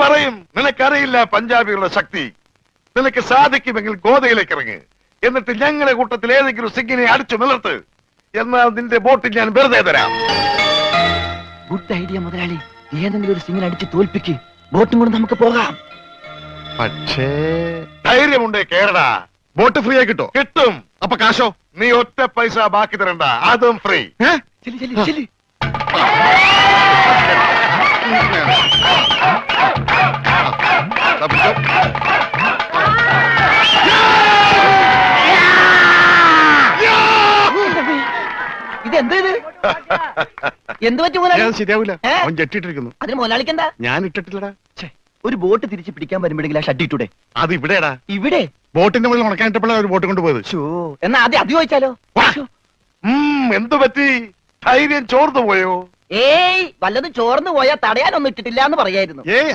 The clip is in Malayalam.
പറയും നിനക്കറിയില്ല പഞ്ചാബികളുടെ ശക്തി. നിനക്ക് സാധിക്കുമെങ്കിൽ ഗോതയിലേക്ക് ഇറങ്ങ്. എന്നിട്ട് ഞങ്ങളുടെ കൂട്ടത്തിൽ ഏതെങ്കിലും സിംഗിനെ അടിച്ചു നിലർത്ത്. എന്നാൽ നിന്റെ ബോട്ടിൽ ഞാൻ വെറുതെ തരാം. ഗുഡ് ഐഡിയ മുതലാളി. ഏതെങ്കിലും ഒരു സിംഗിനെ അടിച്ച് തോൽപ്പിക്ക്. ബോട്ടും കൊണ്ട് നമുക്ക് പോകാം. പക്ഷേ ധൈര്യമുണ്ടേ കേരടാ. ബോട്ട് ഫ്രീ ആയി കിട്ടോ? കിട്ടും. അപ്പൊ കാശോ? നീ ഒറ്റ പൈസ ബാക്കി തരണ്ട, അതും ഫ്രീ. ചെല്ലി ചെല്ലി ചെല്ലി. ഇതെന്ത് ഇത്? എന്ത് പറ്റി മുതലാളി? ശരിയാവില്ല. അവൻ ജെട്ടിട്ടിരിക്കുന്നു. അതിന് മുതലാളിക്ക് എന്താ? ഞാൻ ഇട്ടിട്ടില്ലടാ. ഒരു ബോട്ട് തിരിച്ച് പിടിക്കാൻ വരുമ്പോഴെങ്കിലും ആ ഷഡ് ഇട്ടൂടെ? അത് ഇവിടെടാ. ഇവിടെ ബോട്ടിന്റെ മുകളിൽ ഉണക്കാനിട്ടപ്പോഴാണ് ഒരു ബോട്ട് കൊണ്ടുപോയത്. എന്നാ ആദ്യം അത് ചോദിച്ചാലോ? എന്തു പറ്റി? ധൈര്യം ചോർന്നു പോയോ? ഏയ് വല്ലതും ചോർന്നു പോയാൽ തടയാനൊന്നും ഇട്ടിട്ടില്ല എന്ന് പറയായിരുന്നു. ഏയ്